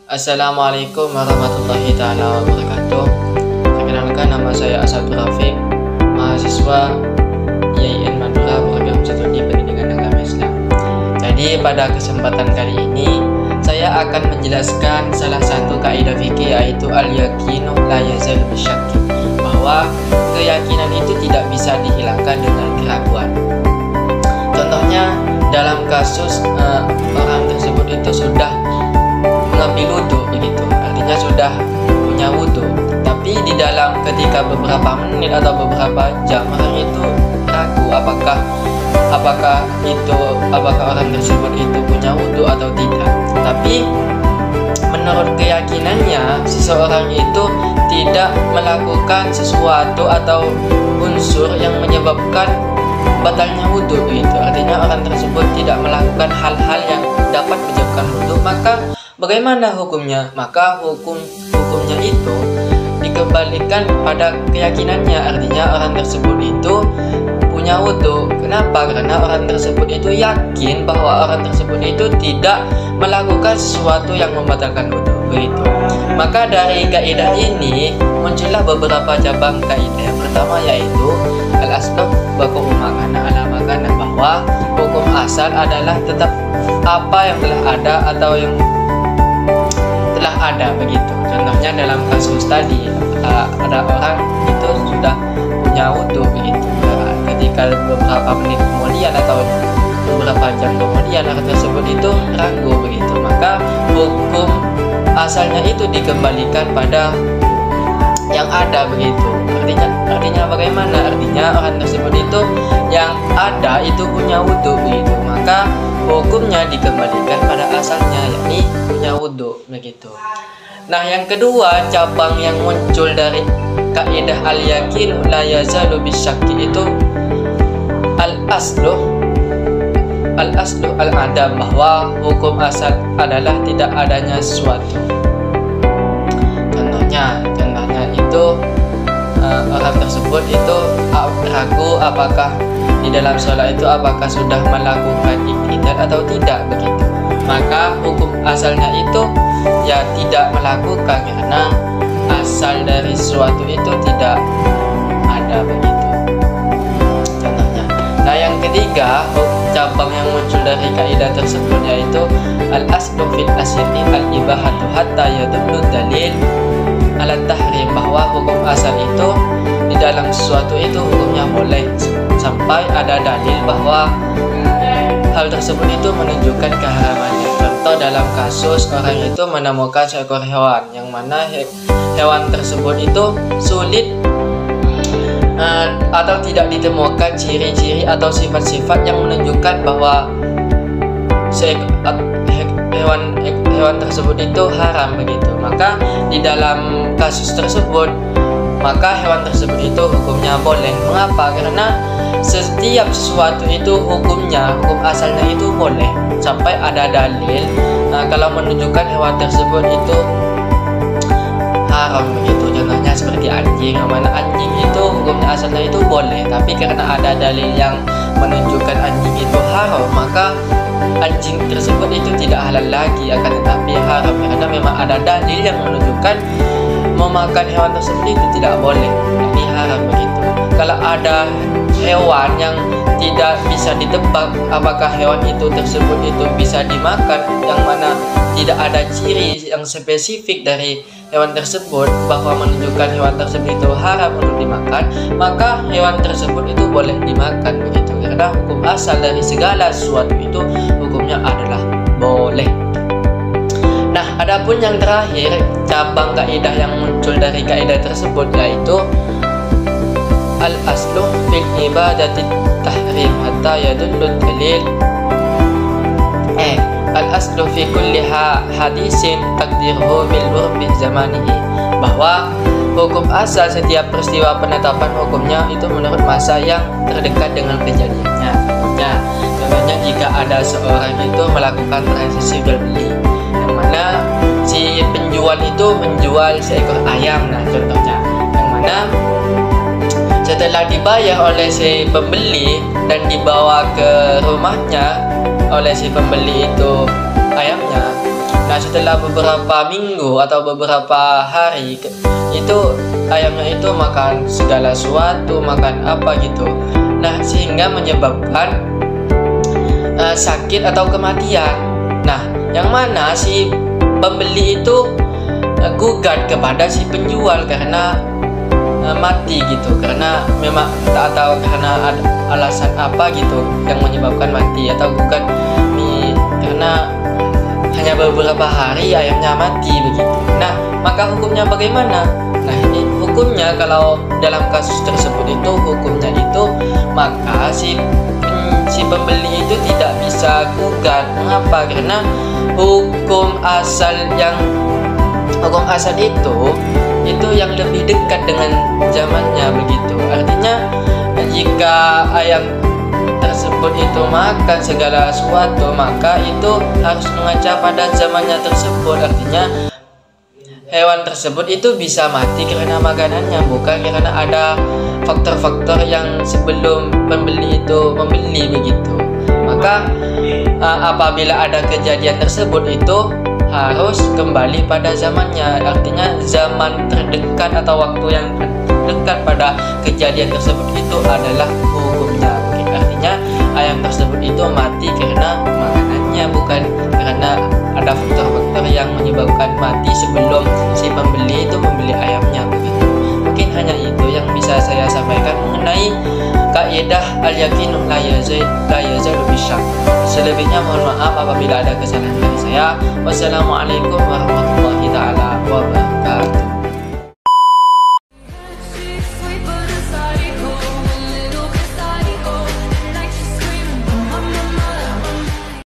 Assalamualaikum warahmatullahi taala wabarakatuh. Perkenalkan, nama saya Asadul Rafiq, mahasiswa IAIN Madura Program Studi Pendidikan Agama Islam. Jadi pada kesempatan kali ini saya akan menjelaskan salah satu kaidah fikih, yaitu al-yaqinu la yazal bisyakki, bahwa keyakinan itu tidak bisa dihilangkan dengan keraguan. Contohnya dalam kasus orang tersebut itu sudah mengambil wudhu, begitu, artinya sudah punya wudhu, tapi di dalam ketika beberapa menit atau beberapa jam orang itu ragu apakah orang tersebut itu punya wudhu atau tidak. Tapi menurut keyakinannya, seseorang itu tidak melakukan sesuatu atau unsur yang menyebabkan batalnya wudhu, begitu, artinya orang tersebut tidak melakukan hal-hal yang dapat menyebabkan wudhu. Maka bagaimana hukumnya? Maka hukumnya itu dikembalikan pada keyakinannya, artinya orang tersebut itu punya wudhu. Kenapa? Karena orang tersebut itu yakin bahwa orang tersebut itu tidak melakukan sesuatu yang membatalkan wudhu, begitu. Maka dari kaidah ini muncullah beberapa cabang kaidah. Yang pertama yaitu al-aslu baqa'u ma kana ala ma kana, bahwa hukum asal adalah tetap apa yang telah ada atau yang telah ada, begitu. Contohnya dalam kasus tadi, ada orang itu sudah punya wudhu, begitu. Ketika beberapa menit kemudian atau beberapa jam kemudian orang tersebut itu ragu, begitu, maka hukum asalnya itu dikembalikan pada yang ada, begitu. Artinya bagaimana? Artinya orang tersebut itu yang ada itu punya wudhu, begitu, maka hukumnya dikembalikan pada asalnya, yakni punya wudhu, begitu. Nah, yang kedua, cabang yang muncul dari kaidah al-yakin la yazalu bisyakki itu al-aslu al-adam, bahwa hukum asal adalah tidak adanya sesuatu. Contohnya itu orang tersebut itu ragu apakah di dalam sholat itu apakah sudah melakukan iktidal atau tidak, begitu. Maka hukum asalnya itu ya tidak melakukan, karena asal dari sesuatu itu tidak ada, begitu. Contohnya. Nah, yang ketiga, cabang yang muncul dari kaidah tersebut yaitu al-aslu fil asli al-ibahatu hatta yadullu dalil ala tahrim, bahwa hukum asal itu di dalam sesuatu itu hukumnya boleh sampai ada dalil bahwa hal tersebut itu menunjukkan keharamannya. Contoh dalam kasus orang itu menemukan seekor hewan yang mana hewan tersebut itu sulit atau tidak ditemukan ciri-ciri atau sifat-sifat yang menunjukkan bahwa hewan tersebut itu haram, begitu. Maka di dalam kasus tersebut, maka hewan tersebut itu hukumnya boleh. Mengapa? Karena setiap sesuatu itu hukum asalnya itu boleh sampai ada dalil kalau menunjukkan hewan tersebut itu haram, begitu. Contohnya seperti anjing, yang mana anjing itu hukumnya asalnya itu boleh, tapi karena ada dalil yang menunjukkan anjing itu haram, maka anjing tersebut itu tidak halal lagi, akan tetapi haram karena memang ada dalil yang menunjukkan memakan hewan tersebut itu tidak boleh, tapi haram, begitu. Kalau ada hewan yang tidak bisa ditebak apakah hewan itu tersebut itu bisa dimakan, yang mana tidak ada ciri yang spesifik dari hewan tersebut bahwa menunjukkan hewan tersebut itu haram untuk dimakan, maka hewan tersebut itu boleh dimakan, begitu. Karena hukum asal dari segala sesuatu itu hukumnya adalah boleh. Nah, adapun yang terakhir, cabang kaidah yang muncul dari kaidah tersebut yaitu al-aslu fil ibadati tahrim hatta yadullu dalil al-aslu fi kulli hadisin takdiruhu bil urbi zamanihi, bahwa hukum asal setiap peristiwa penetapan hukumnya itu menurut masa yang terdekat dengan kejadiannya. Contohnya jika ada seorang itu melakukan transaksi jual beli, yang mana si penjual itu menjual seekor ayam, nah contohnya, yang mana setelah dibayar oleh si pembeli dan dibawa ke rumahnya oleh si pembeli itu ayamnya, Nah, setelah beberapa minggu atau beberapa hari itu ayamnya itu makan segala sesuatu, makan apa gitu. Nah, sehingga menyebabkan sakit atau kematian. Nah, yang mana si pembeli itu gugat kepada si penjual karena mati gitu, karena memang tak tahu karena ada alasan apa gitu yang menyebabkan mati, atau bukan karena hanya beberapa hari ayamnya mati begitu. Nah, maka hukumnya bagaimana? Nah, ini hukumnya kalau dalam kasus tersebut itu hukumnya itu maka si pembeli itu tidak bisa gugat. Mengapa? Karena hukum asal itu yang lebih dekat dengan zamannya begitu. Artinya jika ayam tersebut itu makan segala sesuatu, maka itu harus mengacu pada zamannya tersebut. Artinya hewan tersebut itu bisa mati karena makanannya, bukan karena ada faktor-faktor yang sebelum pembeli itu membeli begitu. Maka apabila ada kejadian tersebut itu harus kembali pada zamannya. Artinya zaman terdekat atau waktu yang terdekat pada kejadian tersebut itu adalah hukumnya. Artinya ayam tersebut itu mati karena makanannya, bukan karena ada faktor-faktor yang menyebabkan mati sebelum si pembeli itu membeli ayamnya begitu. Mungkin hanya itu yang bisa saya sampaikan mengenai kaidah al-yaqinu la yazalu bisyak. Selebihnya mohon maaf apabila ada kesalahan dari saya. Wassalamualaikum warahmatullahi taala wabarakatuh.